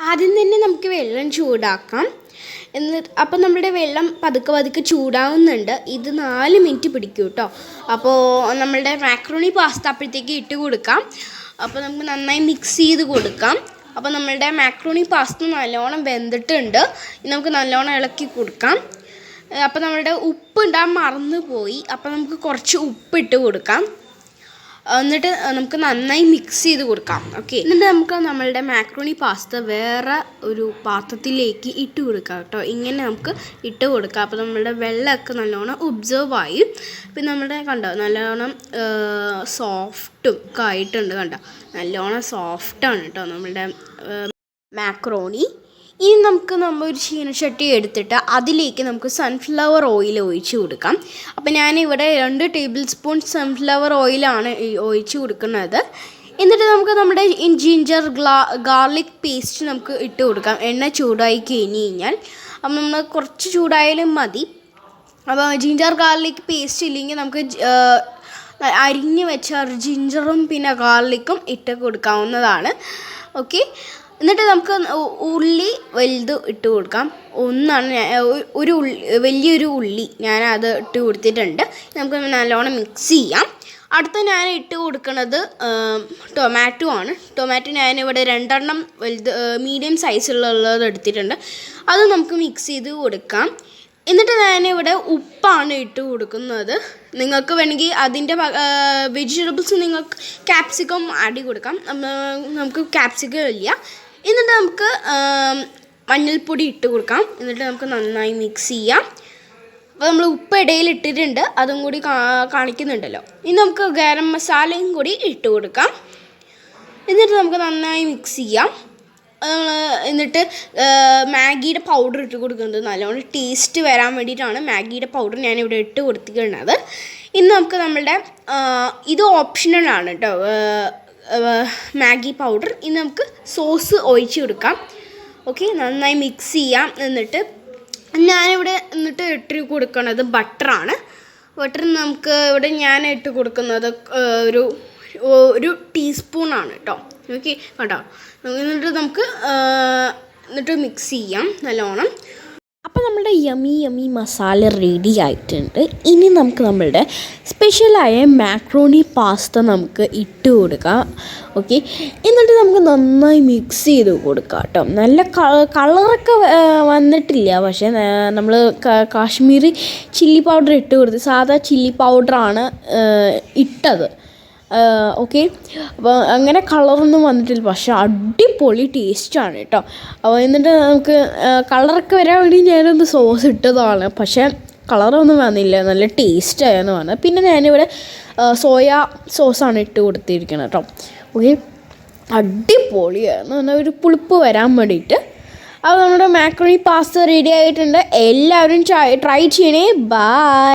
ആദ്യം തന്നെ നമുക്ക് വെള്ളം ചൂടാക്കാം. എന്നിട്ട് അപ്പം നമ്മുടെ വെള്ളം പതുക്കെ പതുക്കെ ചൂടാവുന്നുണ്ട്. ഇത് 4 മിനിറ്റ് പിടിക്കും കേട്ടോ. അപ്പോൾ നമ്മളുടെ മാക്രോണി പാസ്ത അപ്പോഴത്തേക്ക് ഇട്ട് കൊടുക്കാം. അപ്പോൾ നമുക്ക് നന്നായി മിക്സ് ചെയ്ത് കൊടുക്കാം. അപ്പോൾ നമ്മളുടെ മാക്രോണി പാസ്ത നല്ലോണം വെന്തിട്ടുണ്ട്. നമുക്ക് നല്ലോണം ഇളക്കി കൊടുക്കാം. അപ്പോൾ നമ്മളുടെ ഉപ്പ് ഇടാൻ മറന്നു പോയി. അപ്പോൾ നമുക്ക് കുറച്ച് ഉപ്പിട്ട് കൊടുക്കാം. എന്നിട്ട് നമുക്ക് നന്നായി മിക്സ് ചെയ്ത് കൊടുക്കാം. ഓക്കെ, എന്നിട്ട് നമുക്ക് നമ്മളുടെ മാക്രോണി പാസ്ത വേറെ ഒരു പാത്രത്തിലേക്ക് ഇട്ട് കൊടുക്കാം കേട്ടോ. ഇങ്ങനെ നമുക്ക് ഇട്ട് കൊടുക്കാം. അപ്പോൾ നമ്മളുടെ വെള്ളമൊക്കെ നല്ലോണം ഒബ്സർവ് ആയി. പിന്നെ നമ്മുടെ കണ്ടോ നല്ലോണം സോഫ്റ്റും ഒക്കെ ആയിട്ടുണ്ട്. കണ്ടോ നല്ലോണം സോഫ്റ്റാണ് കേട്ടോ നമ്മളുടെ മാക്രോണി. ഇനി നമുക്ക് ഒരു ചീനച്ചട്ടി എടുത്തിട്ട് അതിലേക്ക് നമുക്ക് സൺഫ്ലവർ ഓയിൽ ഒഴിച്ച് കൊടുക്കാം. അപ്പോൾ ഞാനിവിടെ 2 ടേബിൾ സ്പൂൺ സൺഫ്ലവർ ഓയിലാണ് ഒഴിച്ച് കൊടുക്കുന്നത്. എന്നിട്ട് നമുക്ക് നമ്മുടെ ജിഞ്ചർ ഗാർലിക് പേസ്റ്റ് നമുക്ക് ഇട്ട് കൊടുക്കാം. എണ്ണ ചൂടായി കഴിഞ്ഞാൽ അപ്പം നമ്മൾ കുറച്ച് ചൂടായാലും മതി. അപ്പോൾ ജിഞ്ചർ ഗാർലിക് പേസ്റ്റ് ഇല്ലെങ്കിൽ നമുക്ക് അരിഞ്ഞ് വെച്ച ജിഞ്ചറും പിന്നെ ഗാർലിക്കും ഇട്ട് കൊടുക്കാവുന്നതാണ്. ഓക്കെ, എന്നിട്ട് നമുക്ക് ഉള്ളി വലുത് ഇട്ട് കൊടുക്കാം. വലിയൊരു ഉള്ളി ഞാൻ ഇട്ട് കൊടുത്തിട്ടുണ്ട്. നമുക്ക് നല്ലോണം മിക്സ് ചെയ്യാം. അടുത്ത ഞാൻ ഇട്ട് കൊടുക്കുന്നത് ടൊമാറ്റോ ആണ്. ടൊമാറ്റോ ഞാനിവിടെ 2 എണ്ണം വലുത് മീഡിയം സൈസിലുള്ളത് എടുത്തിട്ടുണ്ട്. അത് നമുക്ക് മിക്സ് ചെയ്ത് കൊടുക്കാം. എന്നിട്ട് ഞാനിവിടെ ഉപ്പാണ് ഇട്ട് കൊടുക്കുന്നത്. നിങ്ങൾക്ക് വേണമെങ്കിൽ അതിൻ്റെ വെജിറ്റബിൾസ് നിങ്ങൾക്ക് ക്യാപ്സിക്കം ആഡ് കൊടുക്കാം. നമുക്ക് ക്യാപ്സിക്കം ഇല്ല. എന്നിട്ട് നമുക്ക് മഞ്ഞൾപ്പൊടി ഇട്ട് കൊടുക്കാം. എന്നിട്ട് നമുക്ക് നന്നായി മിക്സ് ചെയ്യാം. അപ്പോൾ നമ്മൾ ഉപ്പ് ഇടയിൽ ഇട്ടിട്ടുണ്ട്, അതും കൂടി കാണിക്കുന്നുണ്ടല്ലോ. ഇനി നമുക്ക് ഗരം മസാലയും കൂടി ഇട്ട് കൊടുക്കാം. എന്നിട്ട് നമുക്ക് നന്നായി മിക്സ് ചെയ്യാം. എന്നിട്ട് മാഗിയുടെ പൗഡർ ഇട്ട് കൊടുക്കുന്നത് നല്ലോണം ടേസ്റ്റ് വരാൻ വേണ്ടിയിട്ടാണ് മാഗിയുടെ പൗഡർ ഞാനിവിടെ ഇട്ട് കൊടുത്തിട്ടുള്ളത്. ഇനി നമുക്ക് നമ്മളുടെ ഇത് ഓപ്ഷണലാണ് കേട്ടോ, മാഗി പൗഡർ. ഇനി നമുക്ക് സോസ് ഒഴിച്ച് കൊടുക്കാം. ഓക്കെ, നന്നായി മിക്സ് ചെയ്യാം. എന്നിട്ട് ഞാനിവിടെ ഇട്ട് കൊടുക്കുന്നത് ബട്ടറാണ്. ബട്ടർ നമുക്ക് ഇവിടെ ഞാൻ ഇട്ട് കൊടുക്കുന്നത് ഒരു ടീസ്പൂണാണ് കേട്ടോ. ഓക്കെ, കേട്ടോ. എന്നിട്ട് മിക്സ് ചെയ്യാം നല്ലോണം. അപ്പോൾ നമ്മുടെ യമി മസാല റെഡി ആയിട്ടുണ്ട്. ഇനി നമുക്ക് നമ്മളുടെ സ്പെഷ്യലായ മാക്രോണി പാസ്ത നമുക്ക് ഇട്ട് കൊടുക്കാം. ഓക്കെ, എന്നിട്ട് നമുക്ക് നന്നായി മിക്സ് ചെയ്ത് കൊടുക്കാം കേട്ടോ. നല്ല കളറൊക്കെ വന്നിട്ടില്ല, പക്ഷേ നമ്മൾ കാശ്മീരി ചില്ലി പൗഡർ ഇട്ട് കൊടുത്ത് സാധാ ചില്ലി പൗഡറാണ് ഇട്ടത്. ഓക്കെ, അപ്പോൾ അങ്ങനെ കളറൊന്നും വന്നിട്ടില്ല, പക്ഷെ അടിപൊളി ടേസ്റ്റാണ് കേട്ടോ. അപ്പോൾ എന്നിട്ട് നമുക്ക് കളറൊക്കെ വരാൻ വേണ്ടി ഞാനൊന്ന് സോസ് ഇട്ടതാണ്, പക്ഷേ കളറൊന്നും വന്നില്ല, നല്ല ടേസ്റ്റായെന്ന് പറഞ്ഞത്. പിന്നെ ഞാനിവിടെ സോയാ സോസാണ് ഇട്ട് കൊടുത്തിരിക്കുന്നത് കേട്ടോ. ഓക്കെ, അടിപൊളിയായിരുന്നു, എന്നാൽ ഒരു പുളിപ്പ് വരാൻ വേണ്ടിയിട്ട്. അപ്പോൾ നമ്മുടെ മാക്രോണി പാസ്ത റെഡി ആയിട്ടുണ്ട്. എല്ലാവരും ട്രൈ ചെയ്യണേ. ബൈ.